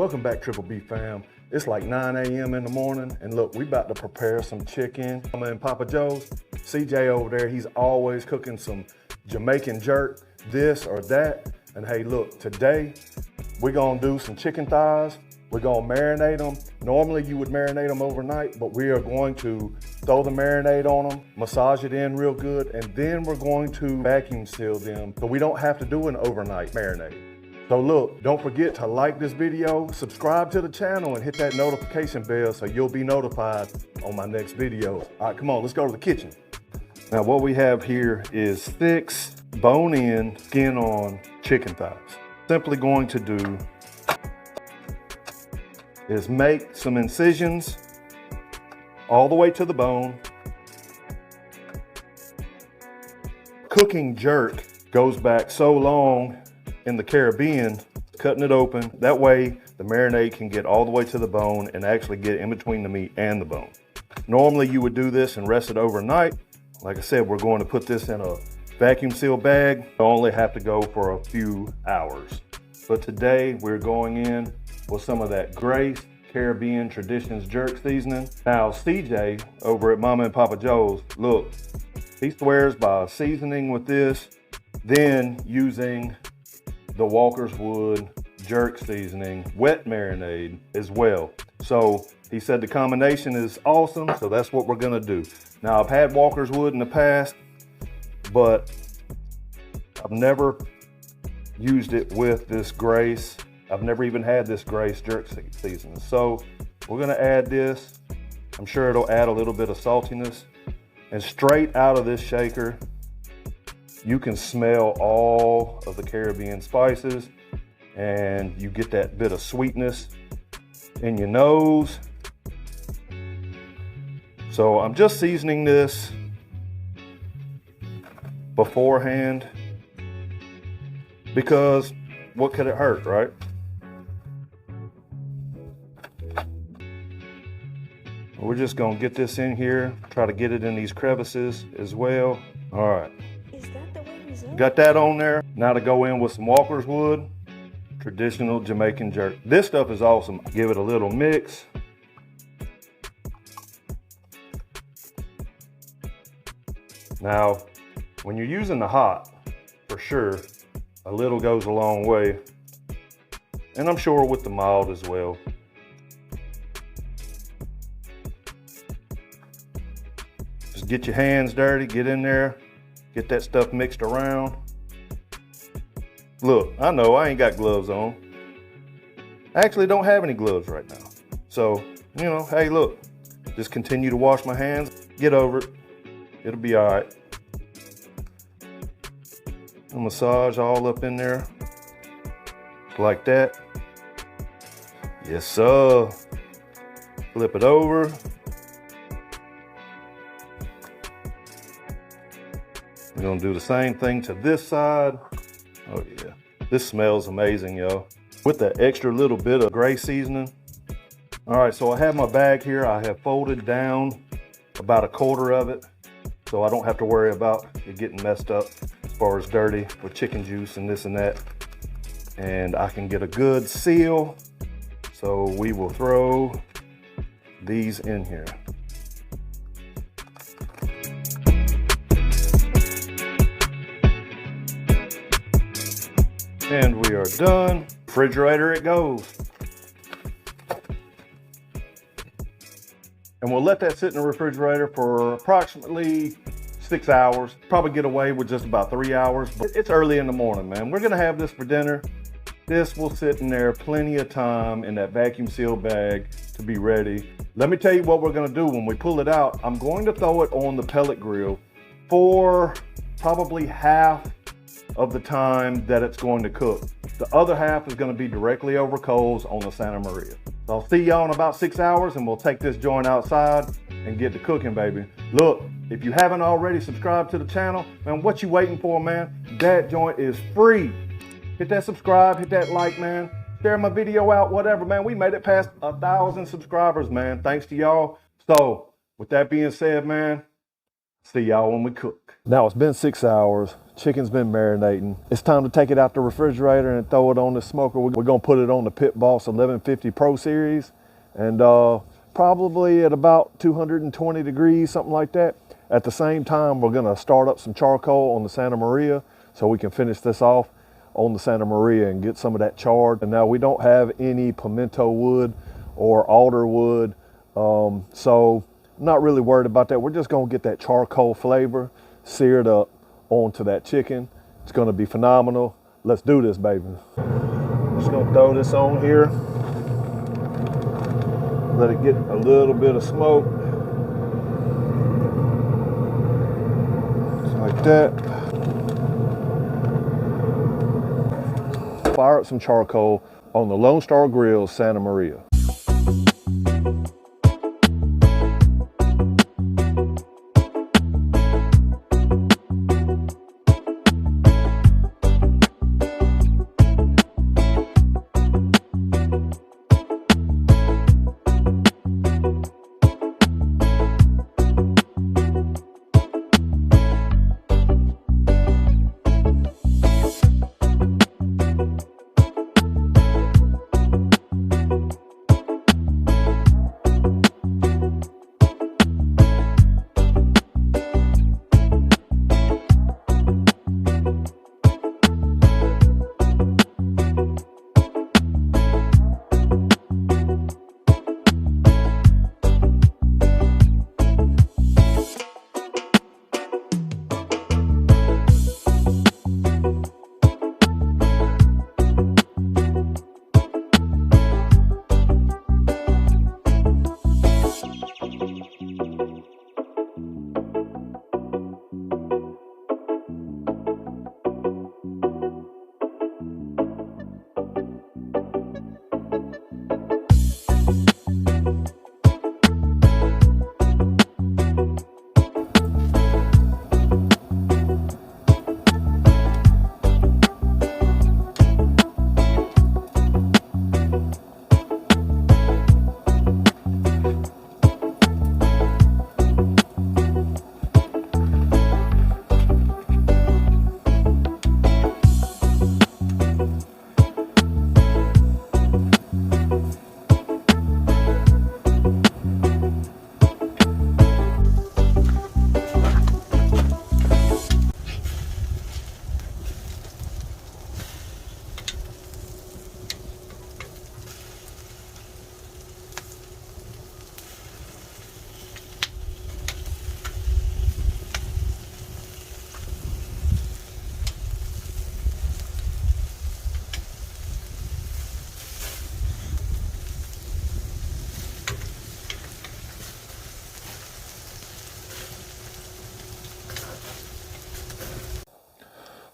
Welcome back, Triple B fam. It's like 9 a.m. in the morning, and look, we about to prepare some chicken. I'm in Papa Joe's. CJ over there, he's always cooking some Jamaican jerk, this or that. And hey, look, today we're gonna do some chicken thighs. We're gonna marinate them. Normally you would marinate them overnight, but we are going to throw the marinade on them, massage it in real good, and then we're going to vacuum seal them so we don't have to do an overnight marinade. So look, don't forget to like this video, subscribe to the channel, and hit that notification bell so you'll be notified on my next video. All right, come on, let's go to the kitchen. Now what we have here is 6 bone-in, skin-on chicken thighs. Simply going to do is make some incisions all the way to the bone. Cooking jerk goes back so long in the Caribbean, cutting it open. That way the marinade can get all the way to the bone and actually get in between the meat and the bone. Normally you would do this and rest it overnight. Like I said, we're going to put this in a vacuum seal bag. You only have to go for a few hours. But today we're going in with some of that Grace Caribbean Traditions jerk seasoning. Now CJ over at Mama and Papa Joe's, look, he swears by seasoning with this, then using the Walker's Wood jerk seasoning, wet marinade as well. So he said the combination is awesome, so that's what we're gonna do. Now I've had Walker's Wood in the past, but I've never used it with this Grace. I've never even had this Grace jerk seasoning. So we're gonna add this. I'm sure it'll add a little bit of saltiness. And straight out of this shaker, you can smell all of the Caribbean spices, and you get that bit of sweetness in your nose. So I'm just seasoning this beforehand because what could it hurt, right? We're just gonna get this in here, try to get it in these crevices as well. All right. Got that on there. Now to go in with some Walker's Wood, traditional Jamaican jerk. This stuff is awesome. Give it a little mix. Now, when you're using the hot, for sure, a little goes a long way. And I'm sure with the mild as well. Just get your hands dirty, get in there. Get that stuff mixed around. Look, I know I ain't got gloves on. I actually don't have any gloves right now. So, you know, hey, look, just continue to wash my hands. Get over it. It'll be all right. I'll massage all up in there like that. Yes, sir. Flip it over. We're gonna do the same thing to this side. Oh yeah, this smells amazing, yo. With that extra little bit of Grace seasoning. All right, so I have my bag here. I have folded down about a quarter of it, so I don't have to worry about it getting messed up as far as dirty with chicken juice and this and that. And I can get a good seal. So we will throw these in here. And we are done. Refrigerator it goes. And we'll let that sit in the refrigerator for approximately 6 hours. Probably get away with just about 3 hours, but it's early in the morning, man. We're gonna have this for dinner. This will sit in there plenty of time in that vacuum seal bag to be ready. Let me tell you what we're gonna do when we pull it out. I'm going to throw it on the pellet grill for probably half of the time that it's going to cook. The other half is going to be directly over coals on the Santa Maria. So I'll see y'all in about 6 hours, and we'll take this joint outside and get to cooking, baby. Look, if you haven't already subscribed to the channel, man, what you waiting for, man? That joint is free. Hit that subscribe, hit that like, man. Share my video out, whatever, man. We made it past 1,000 subscribers, man. Thanks to y'all. So with that being said, man, See y'all when we cook. Now it's been 6 hours. Chicken's been marinating. It's time to take it out the refrigerator and throw it on the smoker. We're gonna put it on the Pit Boss 1150 Pro Series, and probably at about 220 degrees, something like that. At the same time, we're gonna start up some charcoal on the Santa Maria so we can finish this off on the Santa Maria and get some of that charred. And now we don't have any pimento wood or alder wood, so I'm not really worried about that. We're just gonna get that charcoal flavor seared up onto that chicken. It's gonna be phenomenal. Let's do this, baby. I'm just gonna throw this on here. Let it get a little bit of smoke. Just like that. Fire up some charcoal on the Lone Star Grill Santa Maria.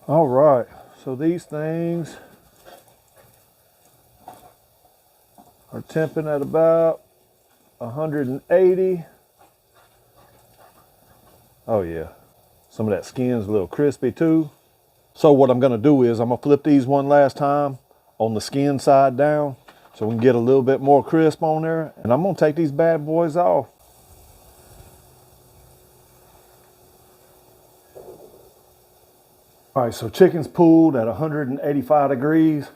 All right, so these things are temping at about 180. Oh yeah, some of that skin's a little crispy too. So what I'm gonna do is I'm gonna flip these one last time on the skin side down so we can get a little bit more crisp on there. And I'm gonna take these bad boys off. All right, so chicken's pulled at 185 degrees.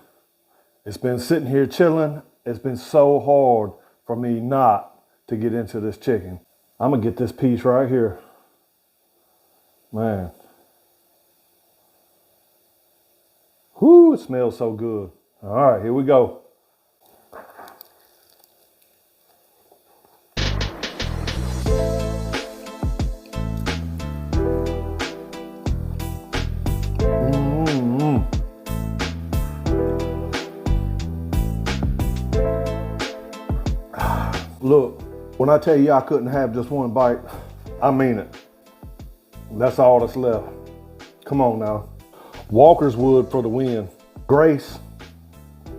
It's been sitting here chilling. It's been so hard for me not to get into this chicken. I'm gonna get this piece right here. Man. Whoo, it smells so good. All right, here we go. Look, when I tell you I couldn't have just one bite, I mean it. That's all that's left. Come on now. Walker's Wood for the win. Grace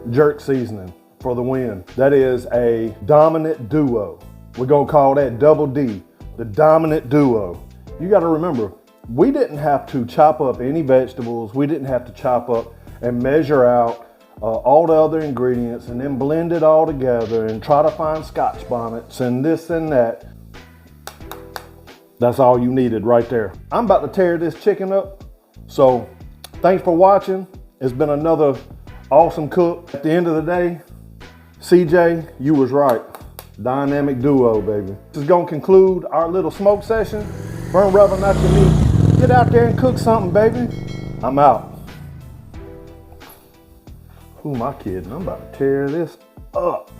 jerk seasoning for the win. That is a dominant duo. We're gonna call that double D, the dominant duo. You gotta remember, we didn't have to chop up any vegetables. We didn't have to chop up and measure out all the other ingredients and then blend it all together and try to find Scotch bonnets and this and that. That's all you needed right there. I'm about to tear this chicken up. So thanks for watching. It's been another awesome cook. At the end of the day, CJ, you was right. Dynamic duo, baby. This is gonna conclude our little smoke session. Burn rubber, not your meat. Get out there and cook something, baby. I'm out. Who am I kidding? I'm about to tear this up.